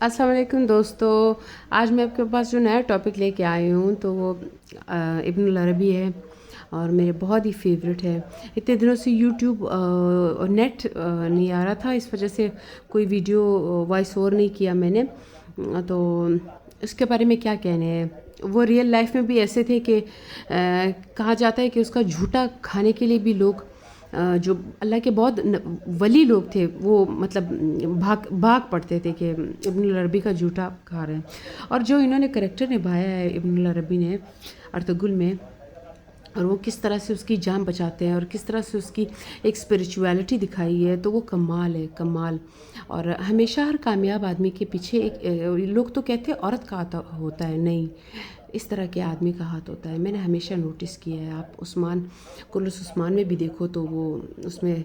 السلام علیکم دوستو. آج میں آپ کے پاس جو نیا ٹاپک لے کے آئی ہوں تو وہ ابن العربی ہے اور میرے بہت ہی فیوریٹ ہے. اتنے دنوں سے یوٹیوب اور نیٹ نہیں آ رہا تھا، اس وجہ سے کوئی ویڈیو وائس اوور نہیں کیا میں نے. تو اس کے بارے میں کیا کہنے ہیں. وہ ریئل لائف میں بھی ایسے تھے کہ کہا جاتا ہے کہ اس کا جھوٹا کھانے کے لیے بھی لوگ جو اللہ کے بہت ولی لوگ تھے وہ مطلب بھاگ پڑتے تھے کہ ابن العربی کا جھوٹا کھا رہے ہیں. اور جو انہوں نے کریکٹر نبھایا ہے ابن العربی نے ارطغرل میں، اور وہ کس طرح سے اس کی جان بچاتے ہیں اور کس طرح سے اس کی ایک اسپریچویلٹی دکھائی ہے، تو وہ کمال ہے، کمال. اور ہمیشہ ہر کامیاب آدمی کے پیچھے ایک لوگ تو کہتے ہیں عورت کا ہاتھ ہوتا ہے، نہیں، اس طرح کے آدمی کا ہاتھ ہوتا ہے. میں نے ہمیشہ نوٹس کیا ہے. آپ عثمان کلس عثمان میں بھی دیکھو تو وہ اس میں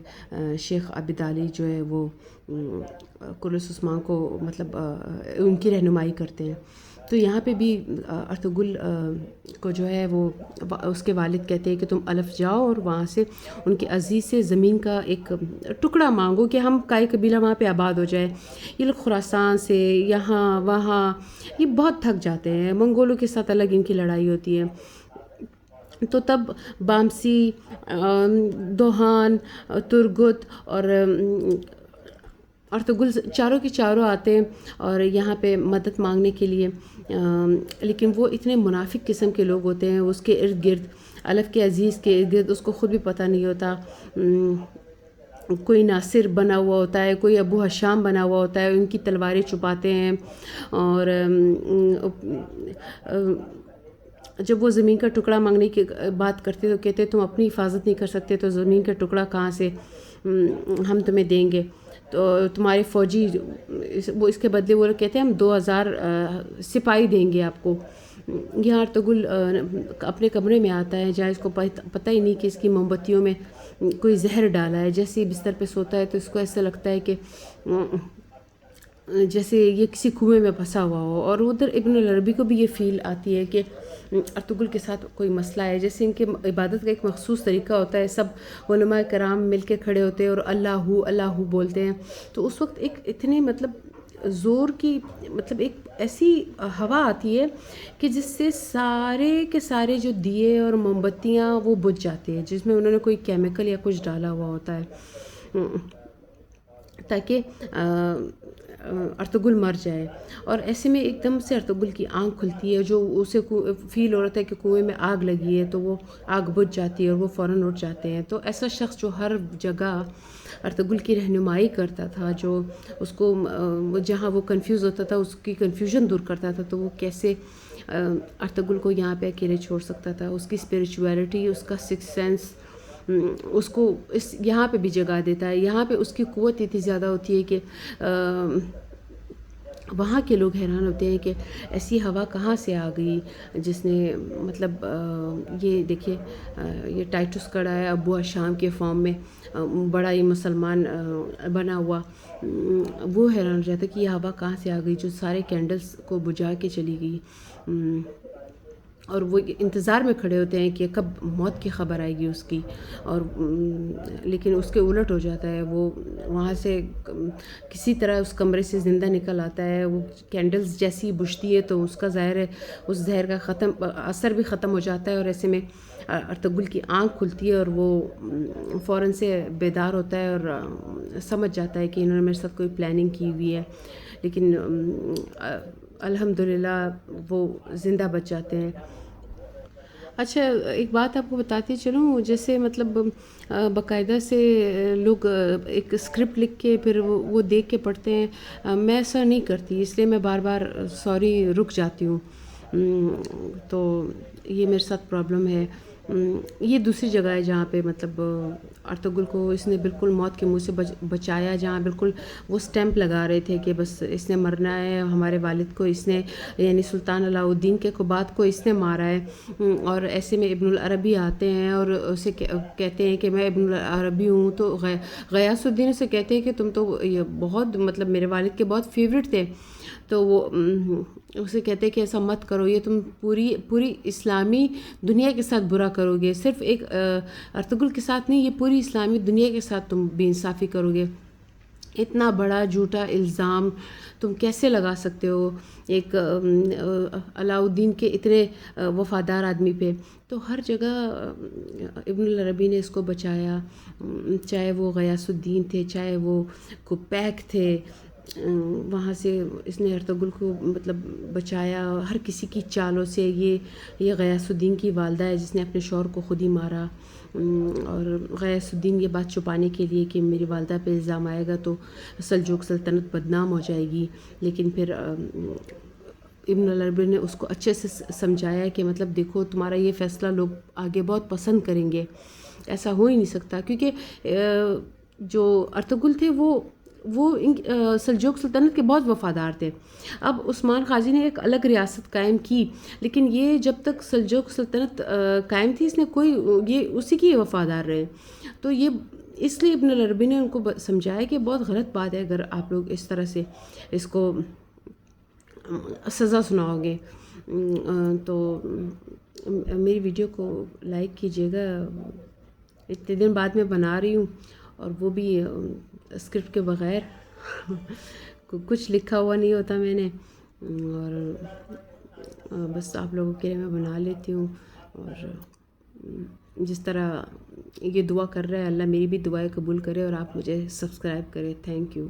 شیخ عابد علی جو ہے وہ کلس عثمان کو مطلب ان کی رہنمائی کرتے ہیں. تو یہاں پہ بھی ارطغرل کو جو ہے وہ اس کے والد کہتے ہیں کہ تم الف جاؤ اور وہاں سے ان کے عزیز سے زمین کا ایک ٹکڑا مانگو کہ ہم کائی قبیلہ وہاں پہ آباد ہو جائے. یہ لوگ خراسان سے یہاں وہاں یہ بہت تھک جاتے ہیں. منگولوں کے ساتھ الگ ان کی لڑائی ہوتی ہے. تو تب بامسی، دوحان، ترگت اور ارطغرل چاروں کے چاروں آتے ہیں اور یہاں پہ مدد مانگنے کے لیے. لیکن وہ اتنے منافق قسم کے لوگ ہوتے ہیں. اس کے ارد گرد الف کے عزیز کے ارد گرد اس کو خود بھی پتہ نہیں ہوتا، کوئی ناصر بنا ہوا ہوتا ہے، کوئی ابو حشام بنا ہوا ہوتا ہے. ان کی تلواریں چھپاتے ہیں اور جب وہ زمین کا ٹکڑا مانگنے کی بات کرتے تو کہتے تم اپنی حفاظت نہیں کر سکتے تو زمین کا ٹکڑا کہاں سے ہم تمہیں دیں گے. تو تمہارے فوجی وہ اس کے بدلے وہ کہتے ہیں ہم 2000 سپاہی دیں گے آپ کو. یہاں ارطغرل اپنے کمرے میں آتا ہے جہاں اس کو پتہ ہی نہیں کہ اس کی موم بتیوں میں کوئی زہر ڈالا ہے. جیسے ہی بستر پہ سوتا ہے تو اس کو ایسا لگتا ہے کہ جیسے یہ کسی کنویں میں پھنسا ہوا ہو. اور ادھر ابن العربی کو بھی یہ فیل آتی ہے کہ ارطغرل کے ساتھ کوئی مسئلہ ہے. جیسے ان کے عبادت کا ایک مخصوص طریقہ ہوتا ہے، سب علماء کرام مل کے کھڑے ہوتے ہیں اور اللہ اللہ بولتے ہیں. تو اس وقت ایک اتنے مطلب زور کی مطلب ایک ایسی ہوا آتی ہے کہ جس سے سارے کے سارے جو دیے اور موم بتیاں وہ بجھ جاتے ہیں، جس میں انہوں نے کوئی کیمیکل یا کچھ ڈالا ہوا ہوتا ہے تاکہ ارطغرل مر جائے. اور ایسے میں ایک دم سے ارطغرل کی آنکھ کھلتی ہے، جو اسے فیل ہو رہا تھا کہ کنویں میں آگ لگی ہے، تو وہ آگ بجھ جاتی ہے اور وہ فوراً اٹھ جاتے ہیں. تو ایسا شخص جو ہر جگہ ارطغرل کی رہنمائی کرتا تھا، جو اس کو جہاں وہ کنفیوز ہوتا تھا اس کی کنفیوژن دور کرتا تھا، تو وہ کیسے ارطغرل کو یہاں پہ اکیلے چھوڑ سکتا تھا. اس کی اسپریچویلٹی، اس کا سکس سینس اس کو یہاں پہ بھی جگہ دیتا ہے. یہاں پہ اس کی قوت اتنی زیادہ ہوتی ہے کہ وہاں کے لوگ حیران ہوتے ہیں کہ ایسی ہوا کہاں سے آ گئی جس نے مطلب یہ دیکھیے یہ ٹائٹس کڑا ہے ابو حشام کے فارم میں، بڑا ہی مسلمان بنا ہوا. وہ حیران ہو جاتا ہے کہ یہ ہوا کہاں سے آ گئی جو سارے کینڈلز کو بجھا کے چلی گئی. اور وہ انتظار میں کھڑے ہوتے ہیں کہ کب موت کی خبر آئے گی اس کی. اور لیکن اس کے الٹ ہو جاتا ہے. وہ وہاں سے کسی طرح اس کمرے سے زندہ نکل آتا ہے. وہ کینڈلز جیسی بجھتی ہے تو اس کا ظاہر ہے اس زہر کا اثر بھی ختم ہو جاتا ہے. اور ایسے میں ارطغرل کی آنکھ کھلتی ہے اور وہ فوراً سے بیدار ہوتا ہے اور سمجھ جاتا ہے کہ انہوں نے میرے ساتھ کوئی پلاننگ کی ہوئی ہے. لیکن الحمدللہ وہ زندہ بچ جاتے ہیں. اچھا ایک بات آپ کو بتاتی چلوں، جیسے مطلب باقاعدہ سے لوگ ایک اسکرپٹ لکھ کے پھر وہ دیکھ کے پڑھتے ہیں. میں ایسا نہیں کرتی، اس لیے میں بار بار سوری رک جاتی ہوں. تو یہ میرے ساتھ پرابلم ہے. یہ دوسری جگہ ہے جہاں پہ مطلب ارطغرل کو اس نے بالکل موت کے منہ سے بچایا، جہاں بالکل وہ سٹیمپ لگا رہے تھے کہ بس اس نے مرنا ہے. ہمارے والد کو اس نے یعنی سلطان علاء الدین کے قباد کو اس نے مارا ہے. اور ایسے میں ابن العربی آتے ہیں اور اسے کہتے ہیں کہ میں ابن العربی ہوں. تو غیاث الدین اسے کہتے ہیں کہ تم تو بہت مطلب میرے والد کے بہت فیوریٹ تھے. تو وہ اسے کہتے ہیں کہ ایسا مت کرو، یہ تم پوری اسلامی دنیا کے ساتھ برا کرو گے. صرف ایک ارطغرل کے ساتھ نہیں، یہ پوری اسلامی دنیا کے ساتھ تم بے انصافی کرو گے. اتنا بڑا جھوٹا الزام تم کیسے لگا سکتے ہو ایک علاؤالدین کے اتنے وفادار آدمی پہ؟ تو ہر جگہ ابن العربی نے اس کو بچایا، چاہے وہ غیاث الدین تھے، چاہے وہ کوپیک تھے، وہاں سے اس نے ارطغرل کو مطلب بچایا ہر کسی کی چالوں سے۔ یہ غیاث الدین کی والدہ ہے جس نے اپنے شوہر کو خود ہی مارا، اور غیاث الدین یہ بات چھپانے کے لیے کہ میری والدہ پہ الزام آئے گا تو سلجوق سلطنت بدنام ہو جائے گی، لیکن پھر ابن العربی نے اس کو اچھے سے سمجھایا کہ مطلب دیکھو تمہارا یہ فیصلہ لوگ آگے بہت پسند کریں گے، ایسا ہو ہی نہیں سکتا، کیونکہ جو ارطغرل تھے وہ سلجوق سلطنت کے بہت وفادار تھے۔ اب عثمان غازی نے ایک الگ ریاست قائم کی، لیکن یہ جب تک سلجوق سلطنت قائم تھی اس نے یہ اسی کی وفادار رہے۔ تو یہ اس لیے ابن العربی نے ان کو سمجھایا کہ بہت غلط بات ہے اگر آپ لوگ اس طرح سے اس کو سزا سناؤ گے۔ تو میری ویڈیو کو لائک کیجیے گا، اتنے دن بعد میں بنا رہی ہوں، اور وہ بھی اسکرپٹ کے بغیر، کچھ لکھا ہوا نہیں ہوتا میں نے، اور بس آپ لوگوں کے لیے میں بنا لیتی ہوں۔ اور جس طرح یہ دعا کر رہا ہے اللہ میری بھی دعائیں قبول کرے اور آپ مجھے سبسکرائب کرے۔ Thank you.